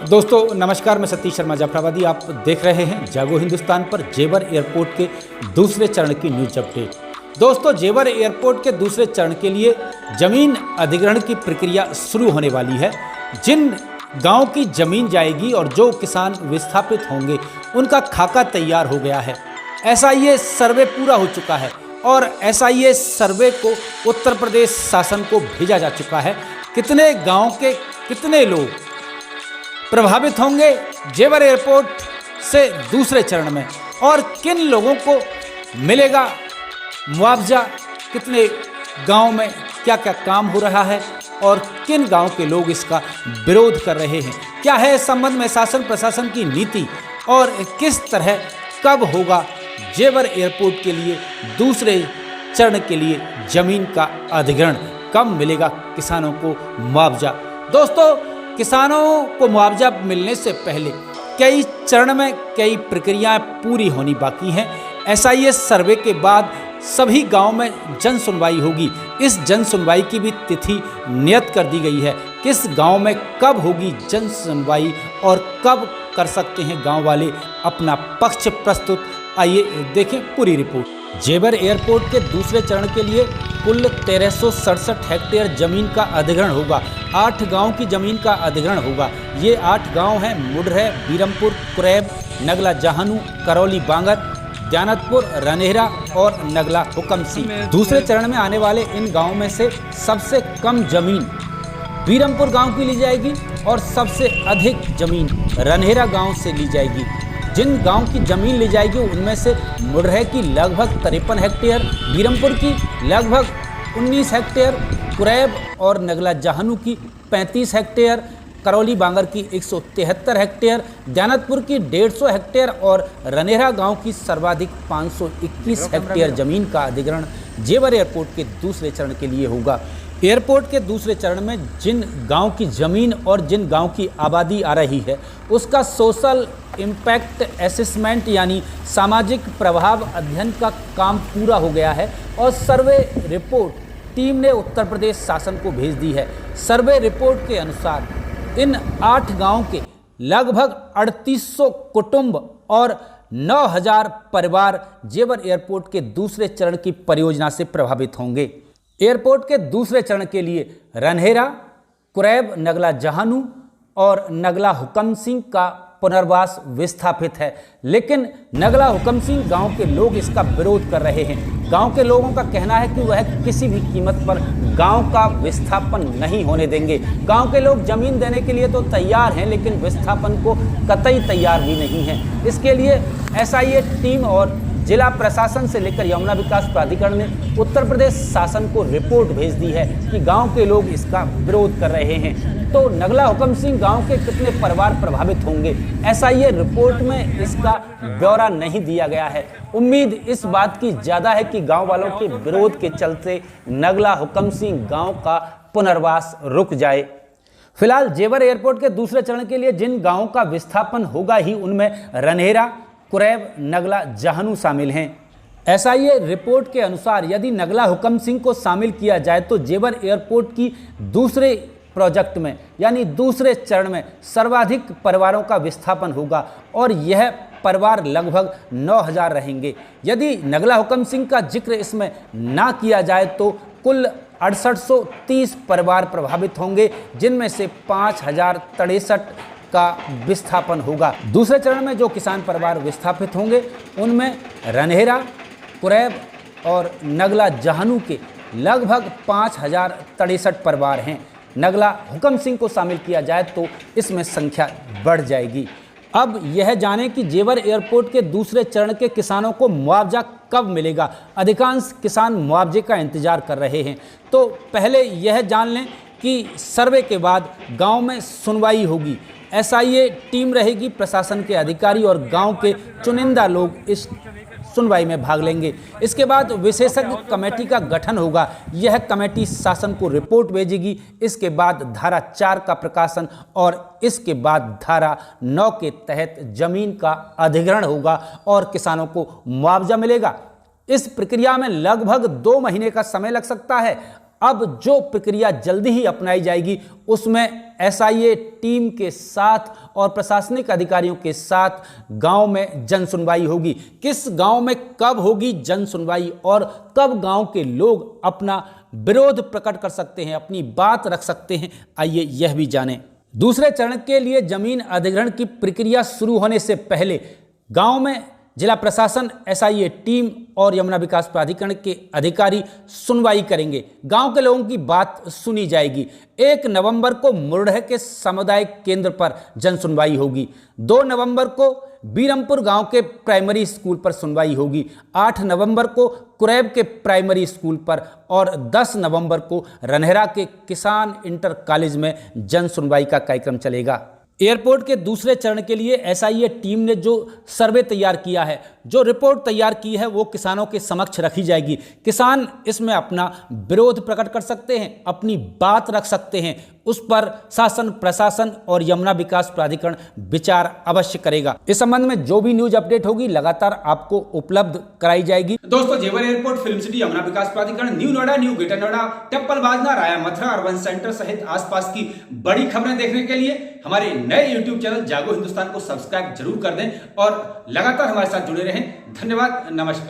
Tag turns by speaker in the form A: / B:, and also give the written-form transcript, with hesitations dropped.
A: दोस्तों नमस्कार, मैं सतीश शर्मा जाफराबादी। आप देख रहे हैं जागो हिंदुस्तान पर जेवर एयरपोर्ट के दूसरे चरण की न्यूज अपडेट। दोस्तों, जेवर एयरपोर्ट के दूसरे चरण के लिए जमीन अधिग्रहण की प्रक्रिया शुरू होने वाली है। जिन गांव की जमीन जाएगी और जो किसान विस्थापित होंगे उनका खाका तैयार हो गया है। एसआईए सर्वे पूरा हो चुका है और एसआईए सर्वे को उत्तर प्रदेश शासन को भेजा जा चुका है। कितने गाँव के कितने लोग प्रभावित होंगे जेवर एयरपोर्ट से दूसरे चरण में और किन लोगों को मिलेगा मुआवजा, कितने गांव में क्या क्या काम हो रहा है और किन गांव के लोग इसका विरोध कर रहे हैं, क्या है इस संबंध में शासन प्रशासन की नीति और किस तरह कब होगा जेवर एयरपोर्ट के लिए दूसरे चरण के लिए जमीन का अधिग्रहण, कब मिलेगा किसानों को मुआवजा। दोस्तों, किसानों को मुआवजा मिलने से पहले कई चरण में कई प्रक्रियाएं पूरी होनी बाकी हैं। एसआईए सर्वे के बाद सभी गांव में जन सुनवाई होगी। इस जन सुनवाई की भी तिथि नियत कर दी गई है। किस गांव में कब होगी जन सुनवाई और कब कर सकते हैं गांव वाले अपना पक्ष प्रस्तुत, आइए देखें पूरी रिपोर्ट। जेवर एयरपोर्ट के दूसरे चरण के लिए कुल 1367 हेक्टेयर जमीन का अधिग्रहण होगा। 8 गांव की जमीन का अधिग्रहण होगा। ये 8 गांव हैं मुडरह, बीरमपुर, कुरैब, नगला जहानू, करौली बांगर, दयानतपुर, रनेहरा और नगला हुकम सिंह। दूसरे चरण में आने वाले इन गांवों में से सबसे कम जमीन बीरमपुर गांव की ली जाएगी और सबसे अधिक जमीन रनेहरा गांव से ली जाएगी। जिन गांव की जमीन ली जाएगी उनमें से मुडरह की लगभग 53 हेक्टेयर, बीरमपुर की लगभग 19 हेक्टेयर, कुरैब और नगला जहानू की 35 हेक्टेयर, करौली बांगर की 173 हेक्टेयर, दयानतपुर की 150 हेक्टेयर और रनेहरा गांव की सर्वाधिक 521 हेक्टेयर जमीन का अधिग्रहण जेवर एयरपोर्ट के दूसरे चरण के लिए होगा। एयरपोर्ट के दूसरे चरण में जिन गांव की जमीन और जिन गांव की आबादी आ रही है उसका सोशल इम्पैक्ट असेसमेंट यानी सामाजिक प्रभाव अध्ययन का काम पूरा हो गया है और सर्वे रिपोर्ट टीम ने उत्तर प्रदेश शासन को भेज दी है। सर्वे रिपोर्ट के अनुसार इन 8 गांव के लगभग 3800 कुटुंब और 9000 परिवार जेवर एयरपोर्ट के दूसरे चरण की परियोजना से प्रभावित होंगे। एयरपोर्ट के दूसरे चरण के लिए रनेहरा, कुरैब, नगला जहानू और नगला हुकम सिंह का पुनर्वास विस्थापित है, लेकिन नगला हुकम सिंह गांव के लोग इसका विरोध कर रहे हैं। गांव के लोगों का कहना है कि वह किसी भी कीमत पर गांव का विस्थापन नहीं होने देंगे। गांव के लोग जमीन देने के लिए तो तैयार हैं, लेकिन विस्थापन को कतई तैयार भी नहीं है। इसके लिए एसआईए टीम और जिला प्रशासन से लेकर यमुना विकास प्राधिकरण ने उत्तर प्रदेश शासन को रिपोर्ट भेज दी है कि गांव के लोग इसका विरोध कर रहे हैं। तो नगला हुकम सिंह गांव के कितने परिवार प्रभावित होंगे, एसआईए रिपोर्ट में इसका ब्यौरा नहीं दिया गया है। उम्मीद इस बात की ज़्यादा है कि गांव वालों के विरोध के चलते नगला हुकम सिंह गांव का पुनर्वास रुक जाए। फिलहाल जेवर एयरपोर्ट के दूसरे चरण के लिए जिन गाँवों का विस्थापन होगा ही उनमें रनेहरा, कुरैब, नगला जहानू शामिल हैं। एसआईए रिपोर्ट के अनुसार यदि नगला हुकम सिंह को शामिल किया जाए तो जेवर एयरपोर्ट की दूसरे प्रोजेक्ट में यानी दूसरे चरण में सर्वाधिक परिवारों का विस्थापन होगा और यह परिवार लगभग 9000 रहेंगे। यदि नगला हुकम सिंह का जिक्र इसमें ना किया जाए तो कुल 6830 परिवार प्रभावित होंगे, जिनमें से 5063 का विस्थापन होगा। दूसरे चरण में जो किसान परिवार विस्थापित होंगे उनमें रनेहरा, कुरैब और नगला जहानू के लगभग 5063 परिवार हैं। नगला हुकम सिंह को शामिल किया जाए तो इसमें संख्या बढ़ जाएगी। अब यह जानें कि जेवर एयरपोर्ट के दूसरे चरण के किसानों को मुआवजा कब मिलेगा। अधिकांश किसान मुआवजे का इंतजार कर रहे हैं, तो पहले यह जान लें कि सर्वे के बाद गांव में सुनवाई होगी। एसआईए टीम रहेगी, प्रशासन के अधिकारी और गांव के चुनिंदा लोग इस सुनवाई में भाग लेंगे। इसके बाद विशेषज्ञ कमेटी का गठन होगा। यह कमेटी शासन को रिपोर्ट भेजेगी। इसके बाद धारा 4 का प्रकाशन और इसके बाद धारा 9 के तहत जमीन का अधिग्रहण होगा और किसानों को मुआवजा मिलेगा। इस प्रक्रिया में लगभग 2 महीने का समय लग सकता है। अब जो प्रक्रिया जल्दी ही अपनाई जाएगी उसमें एसआईए टीम के साथ और प्रशासनिक अधिकारियों के साथ गांव में जन सुनवाई होगी। किस गांव में कब होगी जन सुनवाई और कब गांव के लोग अपना विरोध प्रकट कर सकते हैं, अपनी बात रख सकते हैं, आइए यह भी जानें। दूसरे चरण के लिए जमीन अधिग्रहण की प्रक्रिया शुरू होने से पहले गांव में जिला प्रशासन, एसआईए टीम और यमुना विकास प्राधिकरण के अधिकारी सुनवाई करेंगे। गांव के लोगों की बात सुनी जाएगी। 1 नवंबर को मुरडह के सामुदायिक केंद्र पर जन सुनवाई होगी। 2 नवंबर को बीरमपुर गांव के प्राइमरी स्कूल पर सुनवाई होगी। 8 नवंबर को कुरैब के प्राइमरी स्कूल पर और 10 नवंबर को रनहरा के किसान इंटर कॉलेज में जन सुनवाई का कार्यक्रम चलेगा। एयरपोर्ट के दूसरे चरण के लिए एसआईए टीम ने जो सर्वे तैयार किया है, जो रिपोर्ट तैयार की है, वो किसानों के समक्ष रखी जाएगी। किसान इसमें अपना विरोध प्रकट कर सकते हैं, अपनी बात रख सकते हैं। उस पर शासन, प्रशासन और यमुना विकास प्राधिकरण विचार अवश्य करेगा। इस संबंध में जो भी न्यूज अपडेट होगी लगातार आपको उपलब्ध कराई जाएगी।
B: दोस्तों, Jewar airport, film city, Yamuna Vikas Pradhikaran, new Noida, new greater Noida, Tappal Bajna, Raya Mathura, urban centre सहित आसपास की बड़ी खबरें देखने के लिए हमारे नए YouTube चैनल जागो हिंदुस्तान को सब्सक्राइब जरूर कर दें और लगातार हमारे साथ जुड़े रहें। धन्यवाद, नमस्कार।